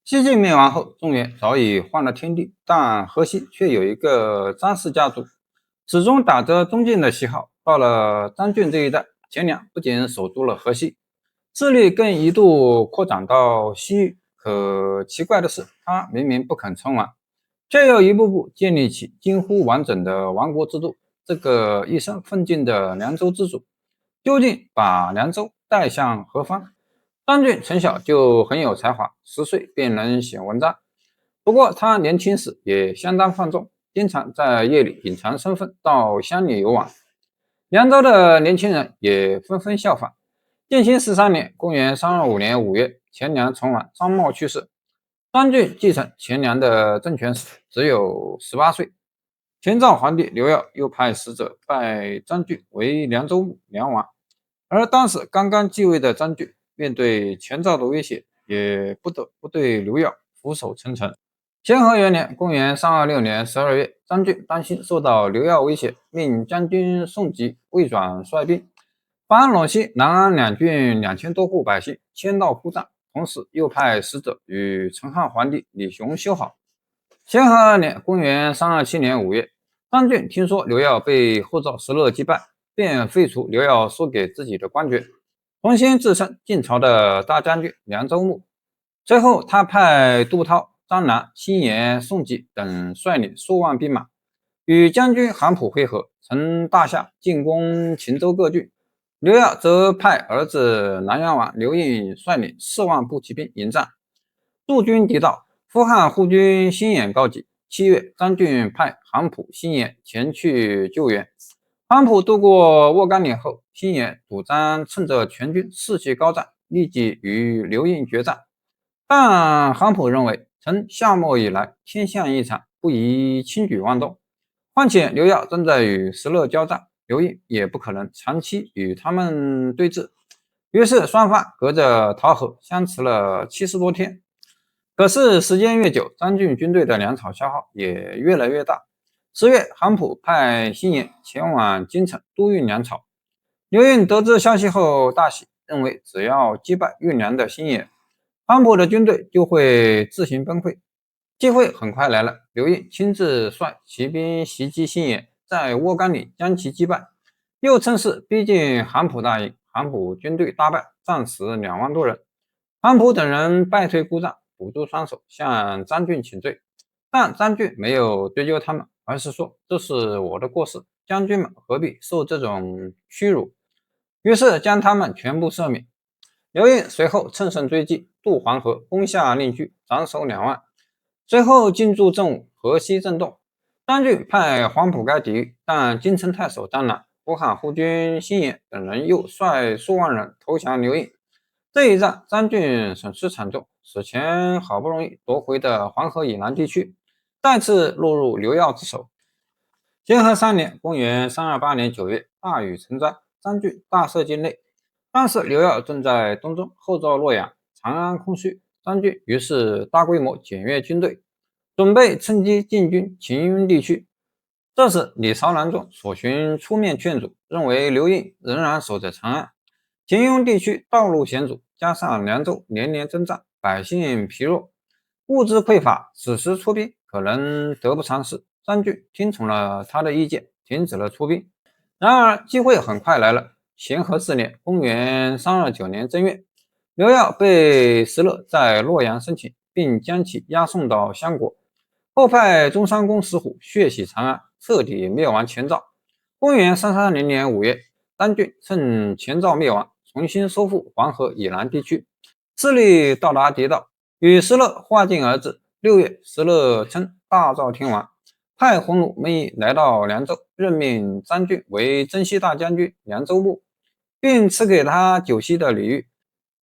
西晋灭亡后，中原早已换了天地，但河西却有一个张氏家族，始终打着中晋的旗号。到了张俊这一代，钱粮不仅守住了河西，势力更一度扩展到西域。可奇怪的是，他明明不肯称王，却又一步步建立起近乎完整的王国制度。这个一生奋进的凉州之主，究竟把凉州带向何方？张俊从小就很有才华，10岁便能写文章。不过他年轻时也相当放纵，经常在夜里隐藏身份到乡里游玩。凉州的年轻人也纷纷效仿。建兴13年（公元325年5月），钱粮存亡，张茂去世。张俊继承钱粮的政权时只有18岁。前赵皇帝刘耀又派使者拜张俊为凉州牧、凉王。而当时刚刚继位的张俊，面对前赵的威胁，也不得不对刘耀俯首称臣。宣和元年（公元326年12月），张俊担心受到刘耀威胁，命将军宋吉魏转率兵，把陇西、南安两郡2000多户百姓迁到铺帐，同时又派使者与成汉皇帝李雄修好。宣和2年（公元327年5月），张俊听说刘耀被后赵石勒击败，便废除刘耀授给自己的官爵，重新自称晋朝的大将军、凉州牧。随后，他派杜涛、张南、辛延、宋吉等率领数万兵马，与将军韩普会合，成大夏，进攻秦州各郡。刘耀则派儿子南阳王刘胤率领4万步骑兵迎战，驻军敌到，呼汉护军辛延告急。7月，张俊派韩普、辛延前去救援。韩普渡过沃岗岭后，辛延主张趁着全军士气高涨，立即与刘胤决战。但韩普认为，从夏末以来，天下异常，不宜轻举妄动。况且刘耀正在与石勒交战，刘胤也不可能长期与他们对峙。于是双方隔着桃河相持了70多天。可是时间越久，张俊军队的粮草消耗也越来越大。10月，韩普派辛延前往京城督运粮草。刘胤得知消息后大喜，认为只要击败运粮的辛延，韩普的军队就会自行崩溃。机会很快来了，刘胤亲自率骑兵袭击辛延，在沃岗岭将其击败，又趁势逼近韩普大营，韩普军队大败，战死2万多人。韩普等人败退故障，捂住双手向张俊请罪，但张俊没有追究他们，而是说这是我的过失，将军们何必受这种屈辱，于是将他们全部赦免。刘胤随后乘胜追击，渡黄河，攻下令居，斩首2万。随后进驻正午，河西震动。张俊派黄埔该抵御，但京城太守张南、呼汉护军辛延等人又率数万人投降刘胤。这一战，张俊损失惨重，此前好不容易夺回的黄河以南地区，再次落入刘耀之手。宣和3年（公元328年9月），大雨成灾，张俊大赦境内。当时刘耀正在东征后赵洛阳，长安空虚，张俊于是大规模检阅军队，准备趁机进军秦雍地区。这时李朝南中所寻出面劝阻，认为刘胤仍然守在长安，秦雍地区道路险阻，加上凉州连连征战，百姓疲弱，物资匮乏，此时出兵可能得不偿失。张俊听从了他的意见，停止了出兵。然而机会很快来了。咸和4年（公元329年）正月，刘耀被石勒在洛阳生擒，并将其押送到襄国，后派中山公石虎血洗长安，彻底灭亡前赵。公元330年5月，张俊趁前赵灭亡，重新收复黄河以南地区，势力到达狄道，与石勒划境而治。6月，石勒称大赵天王，派鸿胪门仪来到凉州，任命张俊为征西大将军、凉州牧，并赐给他酒席的礼遇。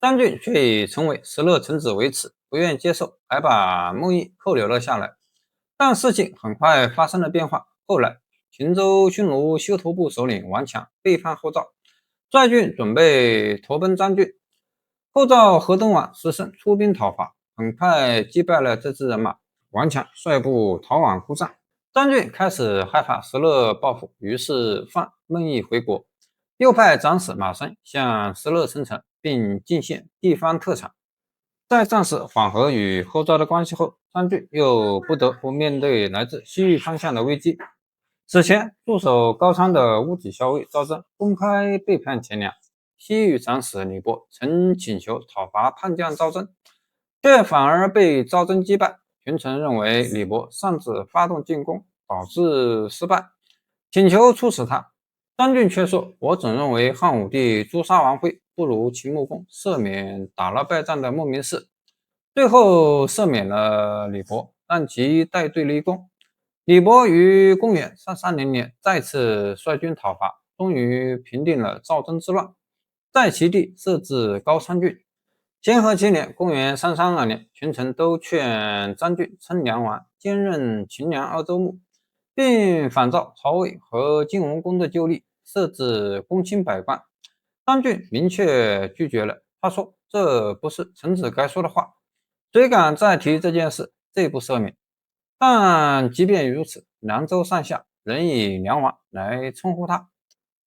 张俊却以成为石勒臣子为耻，不愿接受，还把孟仪扣留了下来。但事情很快发生了变化。后来，秦州匈奴修头部首领王强背叛后赵，率军准备投奔张俊。后赵河东王石胜出兵讨伐，很快击败了这支人马。王强率部逃往孤帐。张俊开始害怕石勒报复，于是放孟仪回国，又派长史马生向石勒称臣，并进献地方特产。在暂时缓和与后赵的关系后，张俊又不得不面对来自西域方向的危机。此前驻守高昌的乌脊校尉赵祯公开背叛前梁，西域长史李博曾请求讨伐叛将赵祯，却反而被赵祯击败。群臣认为李博擅自发动进攻，导致失败，请求处死他。张俊却说：“我总认为汉武帝诛杀王徽，不如秦穆公赦免打了败仗的穆明氏。”最后赦免了李博，让其带队立功。李博于公元330年再次率军讨伐，终于平定了赵祯之乱，在其地设置高昌郡。建和7年，公元332年，群臣都劝张俊称梁王，兼任秦梁二州牧，并仿照曹魏和晋文公的旧例，设置公卿百官。张俊明确拒绝了，他说：“这不是臣子该说的话，谁敢再提这件事，罪不赦免。”但即便如此，凉州上下仍以梁王来称呼他。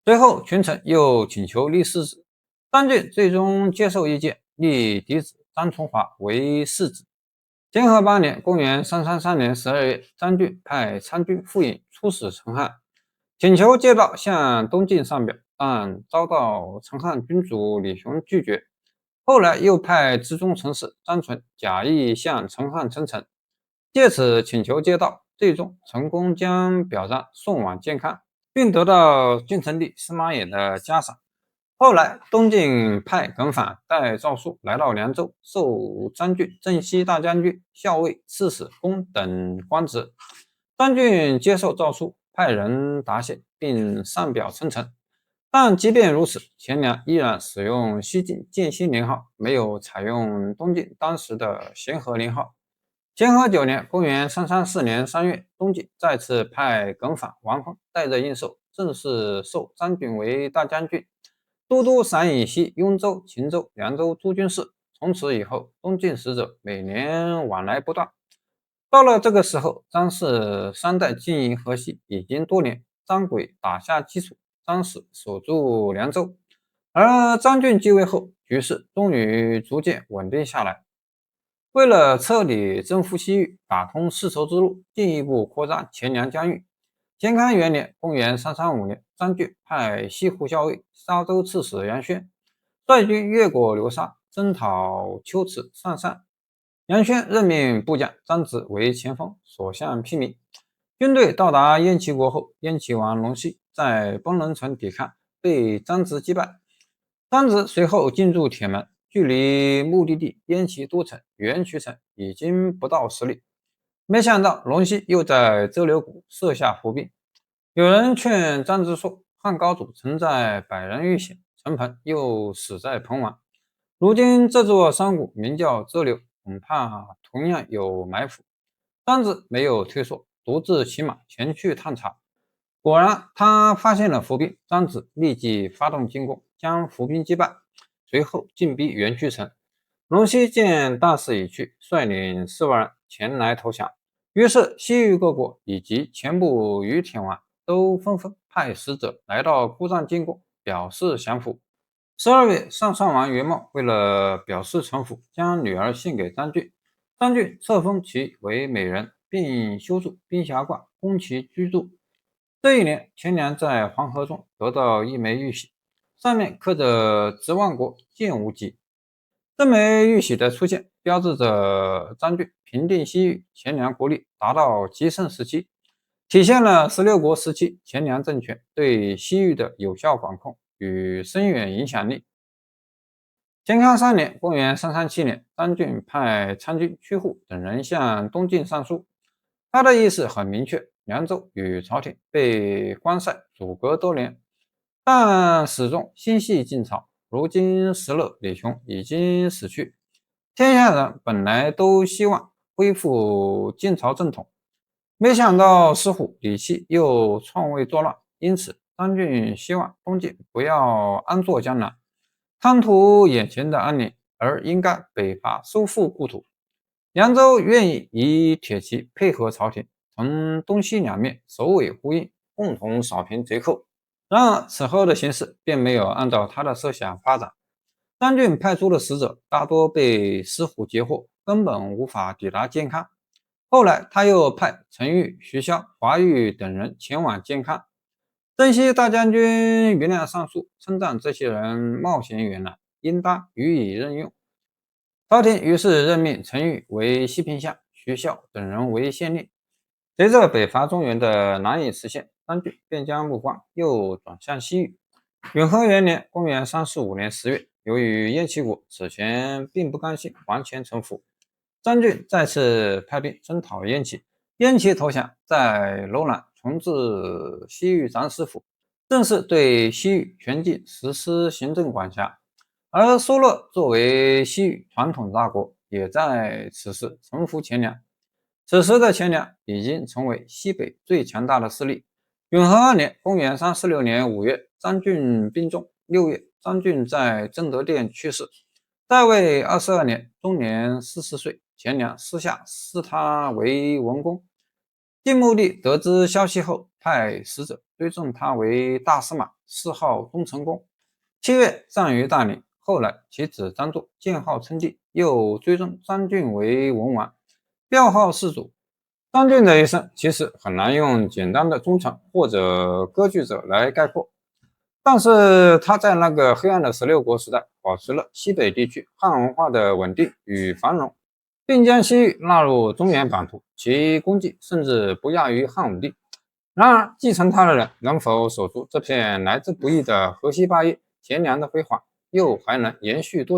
随后，群臣又请求立世子，张俊最终接受意见，立嫡子张崇华为世子。建和8年，公元333年12月，张俊派参军傅颖出使成汉，请求借道向东晋上表，但遭到成汉君主李雄拒绝。后来又派知中丞使张纯假意向成汉称臣，借此请求借道，最终成功将表彰送往建康，并得到晋成帝司马衍的嘉赏。后来东晋派耿反带诏书来到凉州，授张俊镇西大将军、校尉、刺史、公等官职。张俊接受诏书，派人答谢，并上表称臣。但即便如此，前梁依然使用西晋建兴年号，没有采用东晋当时的咸和年号。建和9年，公元334年3月，东晋再次派耿反、王亨带着印绶，正式授张俊为大将军，都督陕以西雍州、秦州、凉州诸军事。从此以后，东晋使者每年往来不断。到了这个时候，张氏3代经营河西已经多年，张轨打下基础，张氏守住凉州，而张俊继位后，局势终于逐渐稳定下来。为了彻底征服西域，打通丝绸之路，进一步扩张前凉疆域，建康元年，公元335年，张俊派西湖校尉、沙州刺史杨宣率军越过流沙，征讨龟兹上善。杨宣任命部将张直为前锋，所向披靡。军队到达燕齐国后，燕齐王龙溪在崩人城抵抗，被张直击败。张直随后进驻铁门，距离目的地燕齐都城元渠城已经不到10里。没想到龙溪又在周流谷设下伏兵。有人劝张直说，汉高祖曾在百人遇险，陈鹏又死在彭王，如今这座山谷名叫周流，恐怕同样有埋伏。张直没有退缩，独自骑马前去探查。果然，他发现了伏兵，张直立即发动进攻，将伏兵击败，随后进逼元渠城。龙溪见大势已去，率领4万人前来投降。于是，西域各国以及前部于铁王都纷纷派使者来到姑臧进贡，表示降服。12月，上上王元茂为了表示臣服，将女儿献给张俊。张俊册封其为美人，并修筑冰霞观，供其居住。这一年，前凉在黄河中得到一枚玉玺，上面刻着“执万国，建无极”。这枚玉玺的出现，标志着张俊平定西域，前凉国力达到极盛时期，体现了16国时期前凉政权对西域的有效管控与深远影响力。建康3年，公元337年，张俊派参军屈护等人向东晋上书，他的意思很明确：凉州与朝廷被关塞阻隔多年，但始终心系晋朝。如今石勒、李雄已经死去，天下人本来都希望恢复晋朝正统，没想到石虎、李希又篡位作乱，因此张俊希望东晋不要安坐江南，贪图眼前的安宁，而应该北伐收复故土。凉州愿意以铁骑配合朝廷，从东西两面首尾呼应，共同扫平贼寇。然而此后的形势并没有按照他的设想发展。张俊派出的使者大多被石虎截获，根本无法抵达建康。后来他又派陈玉、徐骁、华玉等人前往建康。征西大将军原谅上诉，称赞这些人冒险远来，应当予以任用。朝廷于是任命陈玉为西平相，徐骁等人为县令。随着北伐中原的难以实现，张俊便将目光又转向西域。永和元年（公元345年10月），由于燕齐国此前并不甘心完全臣服，张俊再次派兵征讨燕齐，燕齐投降，在楼兰重置西域长史府，正式对西域全境实施行政管辖。而苏勒作为西域传统大国，也在此时臣服前凉。此时的前凉已经成为西北最强大的势力。永和2年（公元346年5月），张俊病重。6月，张俊在正德殿去世，在位22年，终年40岁。前凉私下赐他为文公。晋穆帝得知消息后，派使者追赠他为大司马，谥号东城公。7月，葬于大陵。后来，其子张作建号称帝，又追赠张俊为文王，庙号世祖。张俊的一生其实很难用简单的忠诚或者割据者来概括，但是他在那个黑暗的16国时代，保持了西北地区汉文化的稳定与繁荣，并将西域纳入中原版图，其功绩甚至不亚于汉武帝。然而，继承他的人能否守住这片来之不易的河西霸业，前凉的辉煌又还能延续多久？